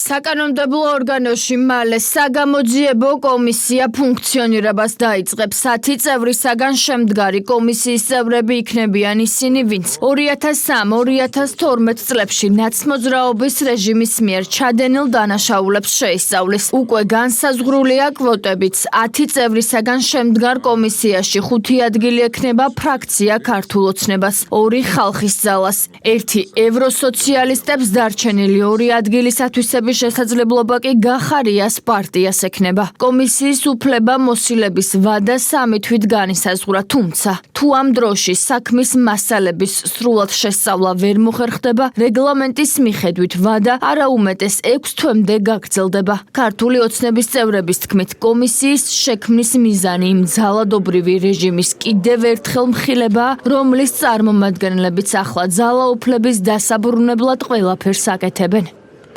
საკანონმდებლო ორგანოში მალე საგამოძიებო კომისია ფუნქციონირებას დაიწყებს. 10 წევრისაგან შემდგარი კომისიის წევრები იქნებიან ისინი, ვინც 2003-2012 წლებში ნაცმოძრაობის რეჟიმის მიერ ჩადენილ დანაშაულებს შეისწავლის. უკვე განსაზღვრულია კვოტებიც. 10 წევრისაგან შემდგარ კომისიაში 5 ადგილი ექნება ფრაქცია ქართულ ოცნებას, 2 ხალხის ძალას, 1 ევროსოციალისტებს დარჩენილი 2 ადგილისათვისების შესაძლებლობა კი გახარიას პარტიას ექნება. კომისიის უფლება მოსილების ვადა 3 თვით განისაზღვრა, თუმცა თუ ამ დროში საქმის მასალების სრულად შესწავლა ვერ მოხერხდება, რეგლამენტის მიხედვით ვადა არაუმეტეს 6 თვემდე გაგრძელდება. ქართული ოცნების წევრების თქმით, კომისიის შექმნის მიზანი იმ ძალადობრივი რეჟიმის კიდევ ერთხელ მხილებაა, რომლის წარმომადგენლებიც ახლა ძალაუფლების დასაბრუნებლად ყველაფერს აკეთებენ.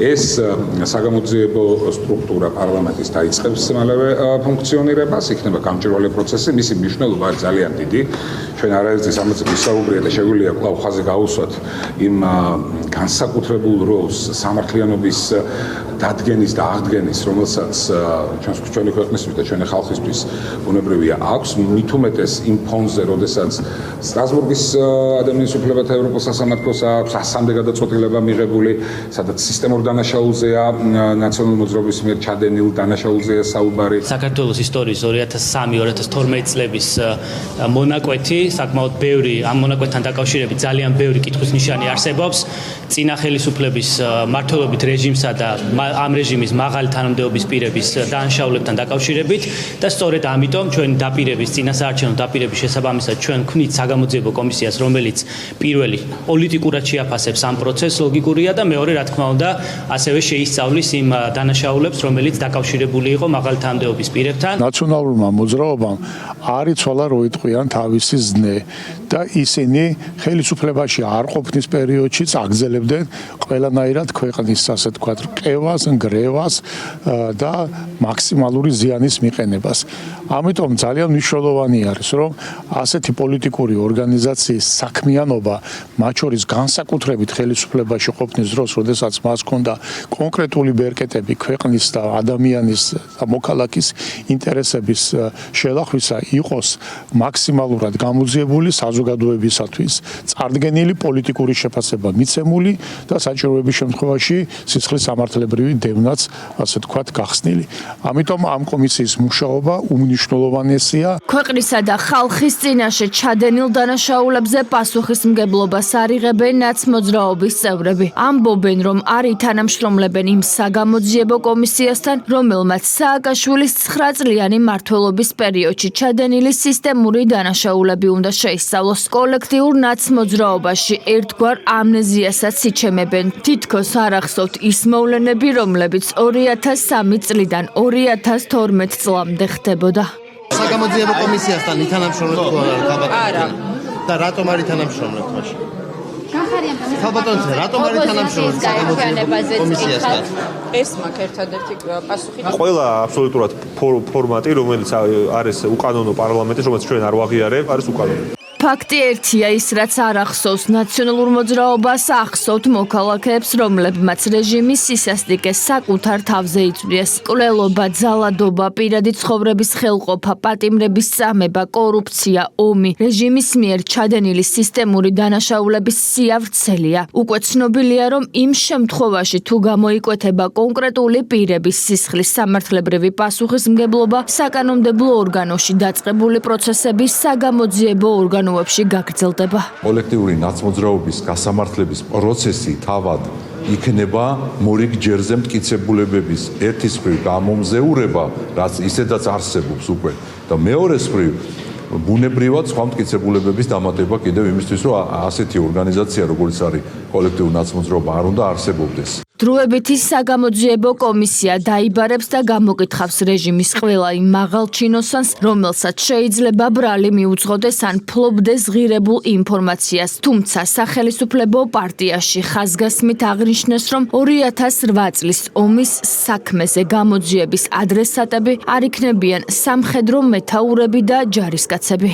ეს საგამოძიებო სტრუქტურა პარლამენტის დაიწყებს მალევე ფუნქციონირებას, იქნება გამჭვირვალე პროცესი, მისი მნიშვნელობა არის ძალიან დიდი. ჩვენ არაერთი ამაზე ვისაუბრია და შეგვიძლია კვლავ ხაზი გაუსვათ იმ განსაკუთრებულ როლს სამართლიანობის დადგენის და აღდგენის, რომელსაც ჩვენი ქვეყნისთვის და ჩვენი ხალხისთვის ბუნებრივია აქვს. მით უმეტეს იმ ფონზე, როდესაც სტრასბურგის ადამიანის უფლებათა ევროპულ სასამართლოს აქვს 100-მდე გადაწყვეტილება მიღებული, სადაც სისტემურ დანაშაულზეა ნაციონალური მოძრაობის მიერ ჩადენილ დანაშაულზეა საუბარი. საქართველოს ისტორიის 2003-2012 წლების მონაკვეთი, საკმაოდ ბევრი ამ მონაკვეთთან დაკავშირებით ძალიან ბევრი კითხვის ნიშანი არსებობს. წინა ხელისუფლების მმართველობით რეჟიმსა და ამ რეჟიმის მაღალი თანამდებობის პირების დანაშაულებთან დაკავშირებით და სწორედ ამიტომ ჩვენ დაპირების წინასაარჩევნო დაპირების შესაბამისად ჩვენ ვქმნით საგამოძიებო კომისიას, რომელიც პირველი პოლიტიკურად შეაფასებს ამ პროცესს, ლოგიკურია და მეორე რა თქმა უნდა ასევე შეისწავლის იმ დანაშაულებს, რომელიც დაკავშირებული იყო მაღალი თანამდებობის პირებთან. ნაციონალურმა მოძრაობამ არ იცვალა რო იტყვიან თავისი ზნე და ისინი ხელისუფლებაში არ ყოფნის პერიოდშიც აგრძელებდნენ ყველანაირად ქვეყნის ასე თქვა რყევას, ნგრევას და მაქსიმალური ზიანის მიყენებას. ამიტომ ძალიან მნიშვნელოვანი არის, რომ ასეთი პოლიტიკური ორგანიზაციის საქმიანობა, მათ შორის განსაკუთრებით ხელისუფლებაში ყოფნის დროს, როდესაც მას ჰქონდა კონკრეტული ბერკეტები ქვეყნის და ადამიანის და მოქალაქის ინტერესების შელახვისა, იყოს მაქსიმალურად გამოძიებული საზოგადოებისათვის, წარდგენილი პოლიტიკური შეფასება მიცემული და საჭიროების შემთხვევაში სისხლის სამართლებრივი დევნაც, ასე თქვათ, გახსნილი. ამიტომ ამ კომისიის მუშაობა უმნიშვნელოვანესია. ქვეყნისა და ხალხის წინაშე ჩადენილ დანაშაულებზე პასუხისმგებლობას არიღებენ ნაცმოძრაობის წევრები. ამბობენ, რომ არ ითანამშრომლებენ იმ საგამოძიებო კომისიასთან, რომელმაც სააკაშვილის 9 წლიანი მმართველობის პერიოდში ჩადენილი სისტემური დანაშაულები უნდა შეისწავლოს. კოლექტიურ ნაცმოძრაობაში ერთგვარ ამნეზიასაც იჩემებენ. თითქოს არ ახსოვთ ის მოვლენები, რომლებიც 2003 წლიდან 2012 წლამდე ხდებოდა. საგამოძიებო კომისიასთან ითანამშრომლებთ თუ არა? და რატომ არ ითანამშრომლებთ მაშინ? ხალბატონზე, რატომ არ ითანამშრომლებთ საგამოძიებო კომისიასთან? ეს მაგ ერთადერთი პასუხი. ყველა აბსოლუტურად ფორმატი, რომელიც არის უკანონო პარლამენტის, რომელიც ჩვენ არ ვაღიარებ, არის უკანონო. ფაქტი ერთია ის, რაც არ ახსოვს ნაციონალურ მოძრაობას, ახსოვთ მოქალაქეებს, რომლებმაც რეჟიმის სისასტიკე საკუთარ თავზე იწვიეს. კვლელობა, ძალადობა, პირადი ცხოვრების ხელყოფა, პატიმრების წამება, კორუფცია, ომი, რეჟიმის მიერ ჩადენილი სისტემური დანაშაულების სიავრცელია. უკვე ცნობილია, რომ იმ შემთხვევაში თუ გამოიკვეთება კონკრეტული პირების სისხლის სამართლებრივი პასუხისმგებლობა, საკანონმდებლო ორგანოში დაწყებული პროცესები საგამოძიებო ორგანოში გაგრძელდება. კოლექტიური ნაცმოძრაობის გასამართლების პროცესი თავად იქნება მორიგ ჯერზე მტკიცებულებების ერთის მხრივ გამომზეურება, რაც ისედაც არსებობს უკვე და მეორეს მხრივ ბუნებრივად სხვა მტკიცებულებების დამატება კიდევ იმისთვის, რომ ასეთი ორგანიზაცია, როგორც არის კოლექტიური ნაცმოძრაობა, არ უნდა არსებობდეს. დროებითი საგამოძიებო კომისია დაიბარებს და გამოკითხავს რეჟიმის ყველა იმ მაღალ ჩინოსანს, რომელსაც შეიძლება ბრალი მიუძღოდეს ან ფლობდეს ღირებულ ინფორმაციას. თუმცა სახელისუფლებო პარტიაში ხაზგასმით აღნიშნეს, რომ 2008 წლის ომის საქმეზე გამოძიების ადრესატები არ იქნებიან სამხედრო მეთაურები და ჯარისკაცები.